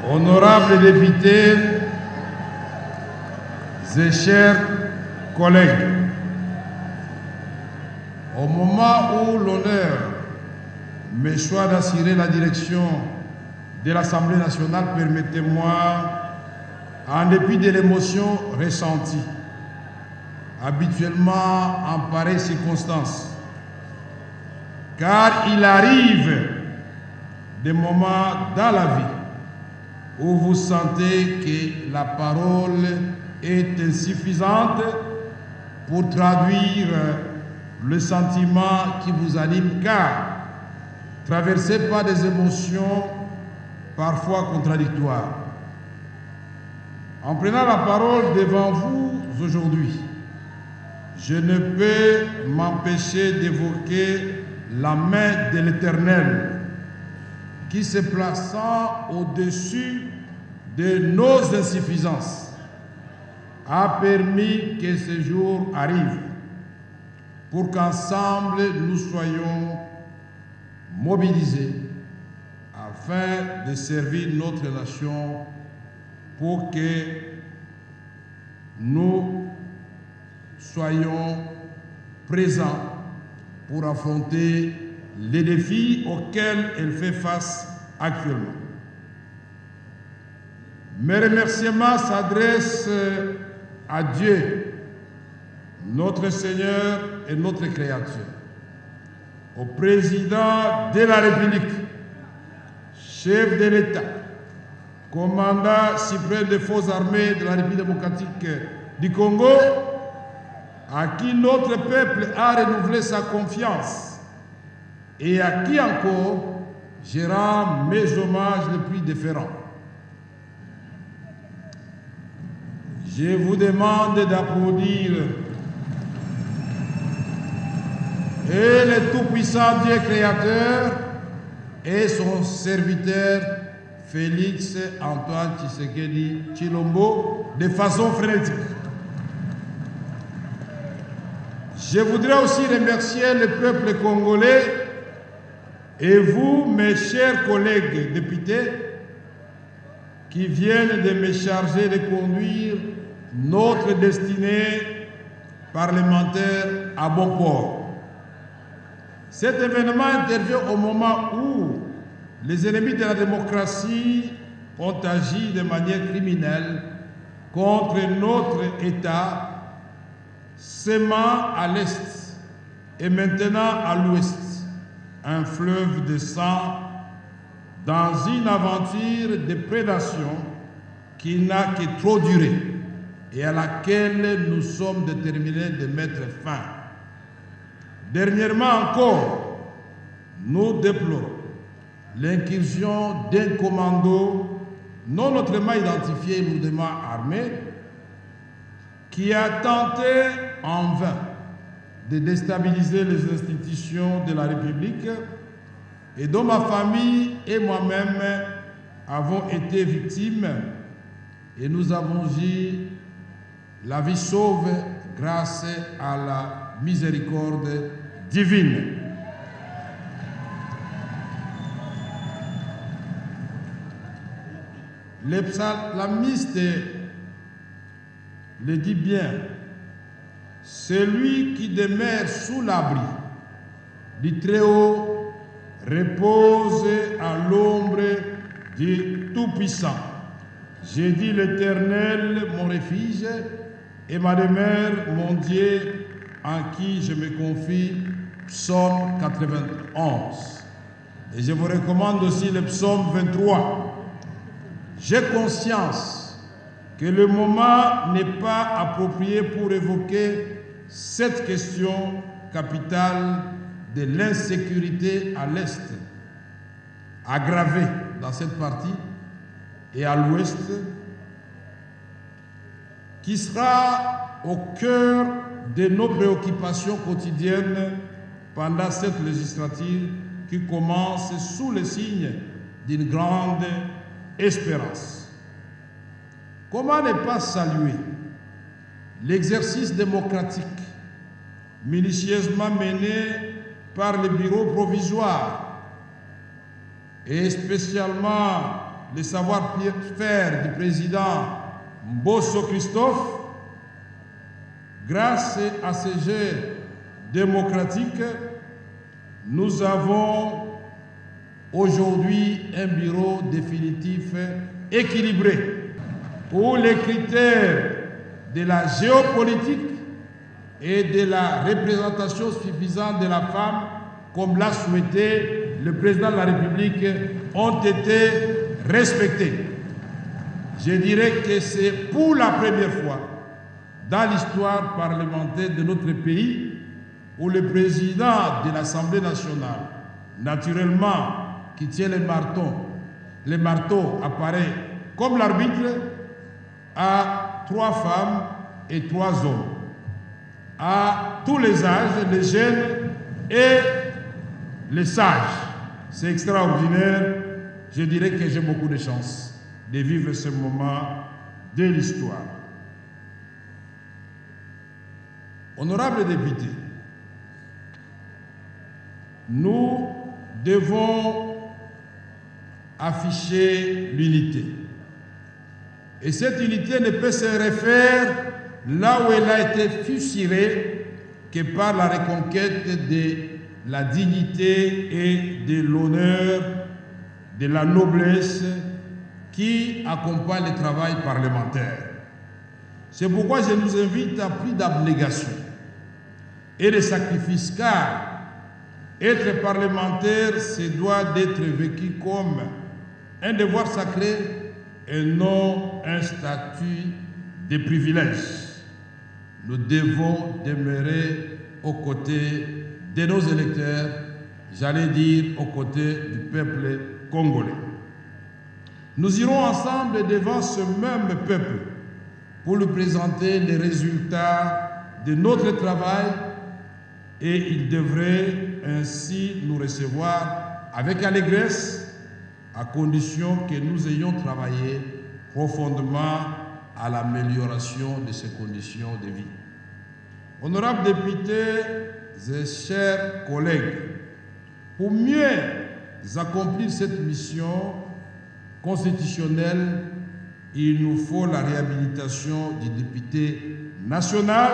Honorables députés et chers collègues, au moment où l'honneur m'échoit d'assurer la direction de l'Assemblée nationale, permettez-moi, en dépit de l'émotion ressentie, habituellement en pareille circonstance, car il arrive des moments dans la vie où vous sentez que la parole est insuffisante pour traduire le sentiment qui vous anime, car traversé par des émotions parfois contradictoires. En prenant la parole devant vous aujourd'hui, je ne peux m'empêcher d'évoquer la main de l'Éternel qui, se plaçant au-dessus de nos insuffisances, a permis que ce jour arrive pour qu'ensemble nous soyons mobilisés afin de servir notre nation, pour que nous soyons présents pour affronter les défis auxquels elle fait face actuellement. Mes remerciements s'adressent à Dieu, notre Seigneur et notre Créateur, au président de la République, chef de l'État, commandant suprême des forces armées de la République démocratique du Congo, à qui notre peuple a renouvelé sa confiance et à qui encore je rends mes hommages les plus déférents. Je vous demande d'applaudir et le tout-puissant Dieu créateur et son serviteur Félix Antoine Tshisekedi Tshilombo de façon frénétique. Je voudrais aussi remercier le peuple congolais et vous, mes chers collègues députés, qui viennent de me charger de conduire notre destinée parlementaire à bon port. Cet événement intervient au moment où les ennemis de la démocratie ont agi de manière criminelle contre notre État, semant à l'Est et maintenant à l'Ouest un fleuve de sang dans une aventure de prédation qui n'a que trop duré et à laquelle nous sommes déterminés de mettre fin. Dernièrement encore, nous déplorons l'incursion d'un commando non autrement identifié lourdement armé qui a tenté en vain de déstabiliser les institutions de la République et dont ma famille et moi-même avons été victimes, et nous avons eu la vie sauve grâce à la miséricorde divine. Le psalmiste le dit bien: celui qui demeure sous l'abri du Très-Haut repose à l'ombre du Tout-Puissant. J'ai dit l'Éternel, mon refuge, et ma demeure, mon Dieu, en qui je me confie. Psaume 91. Et je vous recommande aussi le psaume 23. J'ai conscience que le moment n'est pas approprié pour évoquer cette question capitale de l'insécurité à l'Est, aggravée dans cette partie, et à l'Ouest, qui sera au cœur de nos préoccupations quotidiennes pendant cette législature qui commence sous le signe d'une grande espérance. Comment ne pas saluer l'exercice démocratique minutieusement mené par le bureau provisoire et spécialement le savoir-faire du président Mbosso Christophe, grâce à ces jeux démocratiques, nous avons aujourd'hui un bureau définitif équilibré où les critères de la géopolitique et de la représentation suffisante de la femme, comme l'a souhaité le président de la République, ont été respectés. Je dirais que c'est pour la première fois dans l'histoire parlementaire de notre pays où le président de l'Assemblée nationale, naturellement, qui tient le marteau apparaît comme l'arbitre, à 3 femmes et 3 hommes, à tous les âges, les jeunes et les sages. C'est extraordinaire. Je dirais que j'ai beaucoup de chance de vivre ce moment de l'histoire. Honorables députés, nous devons afficher l'unité. Et cette unité ne peut se refaire là où elle a été fusillée que par la reconquête de la dignité et de l'honneur, de la noblesse qui accompagne le travail parlementaire. C'est pourquoi je nous invite à plus d'abnégation et de sacrifice, car être parlementaire, c'est doit d'être vécu comme un devoir sacré et non un statut de privilège. Nous devons demeurer aux côtés de nos électeurs, j'allais dire aux côtés du peuple congolais. Nous irons ensemble devant ce même peuple pour lui présenter les résultats de notre travail et il devrait ainsi nous recevoir avec allégresse à condition que nous ayons travaillé profondément à l'amélioration de ces conditions de vie. Honorables députés et chers collègues, pour mieux accomplir cette mission constitutionnelle, il nous faut la réhabilitation du député national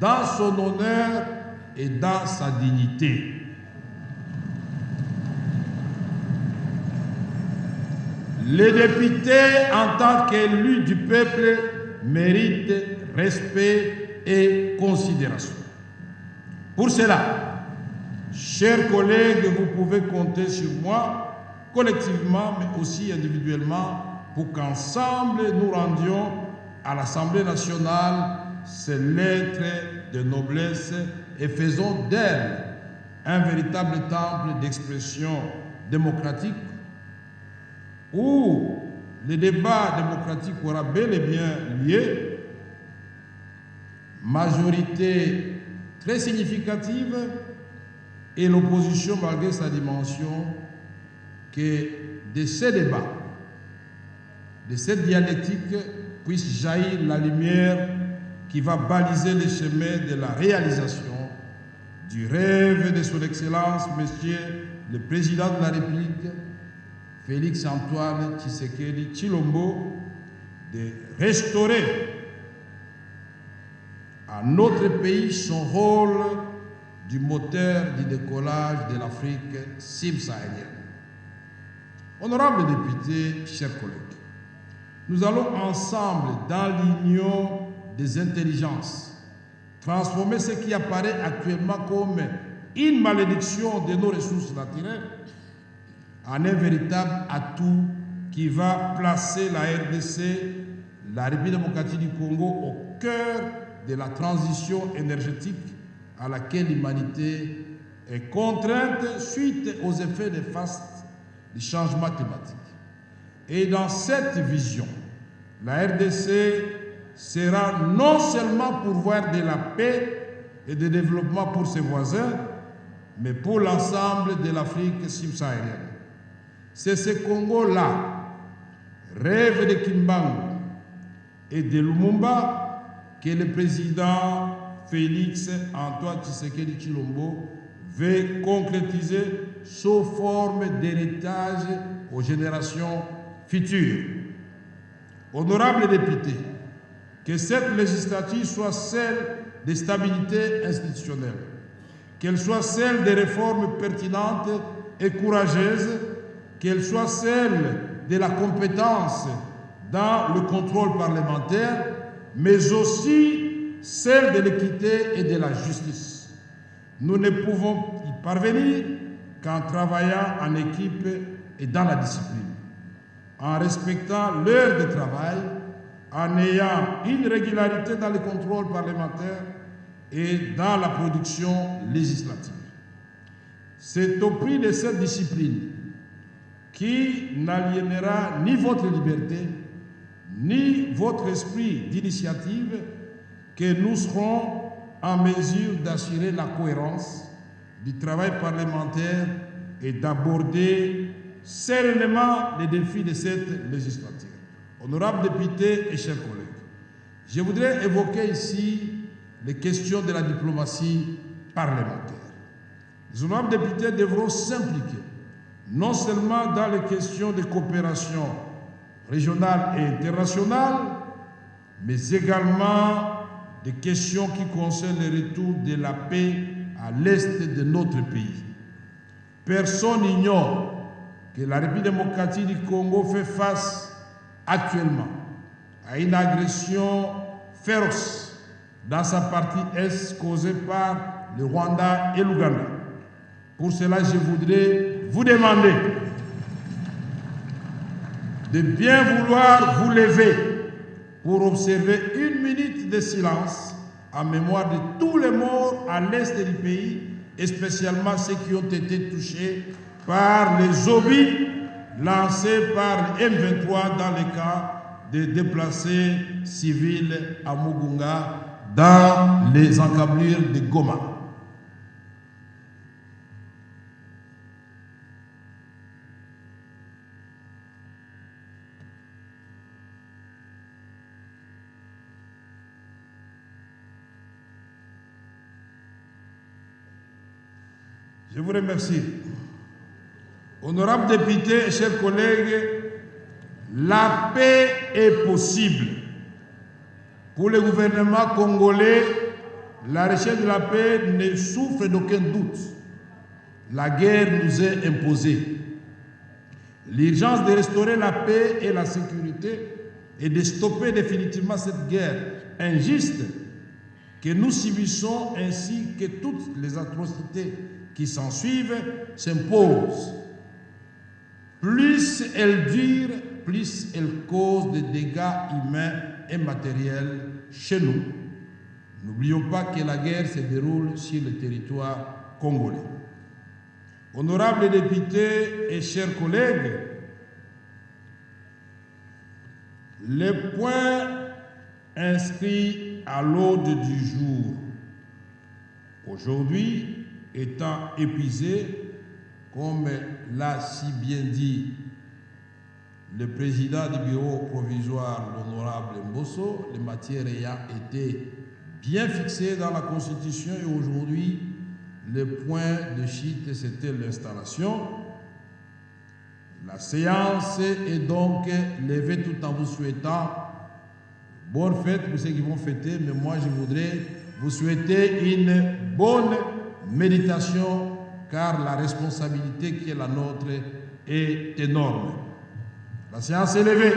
dans son honneur et dans sa dignité. Les députés, en tant qu'élus du peuple, méritent respect et considération. Pour cela, chers collègues, vous pouvez compter sur moi, collectivement, mais aussi individuellement, pour qu'ensemble nous rendions à l'Assemblée nationale ces lettres de noblesse et faisons d'elle un véritable temple d'expression démocratique où le débat démocratique aura bel et bien lieu, majorité très significative et l'opposition, malgré sa dimension, que de ces débats, de cette dialectique, puisse jaillir la lumière qui va baliser le chemin de la réalisation du rêve de son Excellence, Monsieur le Président de la République, Félix-Antoine Tshisekedi Tshilombo, de restaurer à notre pays son rôle du moteur du décollage de l'Afrique subsaharienne. Honorables députés, chers collègues, nous allons ensemble, dans l'union des intelligences, transformer ce qui apparaît actuellement comme une malédiction de nos ressources naturelles en un véritable atout qui va placer la RDC, la République démocratique du Congo, au cœur de la transition énergétique à laquelle l'humanité est contrainte suite aux effets néfastes du changement climatique. Et dans cette vision, la RDC sera non seulement pourvoir de la paix et du développement pour ses voisins, mais pour l'ensemble de l'Afrique subsaharienne. C'est ce Congo-là, rêve de Kimbangu et de Lumumba, que le président Félix-Antoine Tshisekedi Tshilombo veut concrétiser sous forme d'héritage aux générations futures. Honorables députés, que cette législature soit celle de stabilité institutionnelle, qu'elle soit celle des réformes pertinentes et courageuses, qu'elle soit celle de la compétence dans le contrôle parlementaire, mais aussi celle de l'équité et de la justice. Nous ne pouvons y parvenir qu'en travaillant en équipe et dans la discipline, en respectant l'heure de travail, en ayant une régularité dans le contrôle parlementaire et dans la production législative. C'est au prix de cette discipline qui n'aliénera ni votre liberté, ni votre esprit d'initiative que nous serons en mesure d'assurer la cohérence du travail parlementaire et d'aborder sereinement les défis de cette législature. Honorables députés et chers collègues, je voudrais évoquer ici les questions de la diplomatie parlementaire. Les honorables députés devront s'impliquer non seulement dans les questions de coopération régionale et internationale, mais également des questions qui concernent le retour de la paix à l'est de notre pays. Personne n'ignore que la République démocratique du Congo fait face actuellement à une agression féroce dans sa partie est causée par le Rwanda et l'Ouganda. Pour cela, je voudrais vous demander de bien vouloir vous lever pour observer 1 minute de silence en mémoire de tous les morts à l'est du pays, et spécialement ceux qui ont été touchés par les obus lancés par M23 dans le cas des déplacés civils à Mugunga dans les encablures de Goma. Je vous remercie. Honorables députés et chers collègues, la paix est possible. Pour le gouvernement congolais, la recherche de la paix ne souffre d'aucun doute. La guerre nous est imposée. L'urgence de restaurer la paix et la sécurité et de stopper définitivement cette guerre injuste que nous subissons, ainsi que toutes les atrocités qui s'ensuivent, s'impose. Plus elle dure, plus elle cause des dégâts humains et matériels chez nous. N'oublions pas que la guerre se déroule sur le territoire congolais. Honorables députés et chers collègues, les points inscrits à l'ordre du jour aujourd'hui étant épuisés, comme l'a si bien dit le président du bureau provisoire, l'honorable Mbosso, les matières ayant été bien fixées dans la Constitution, et aujourd'hui, le point de chute, c'était l'installation. La séance est donc levée tout en vous souhaitant bonne fête pour ceux qui vont fêter, mais moi je voudrais vous souhaiter une bonne méditation, car la responsabilité qui est la nôtre est énorme. La séance est levée.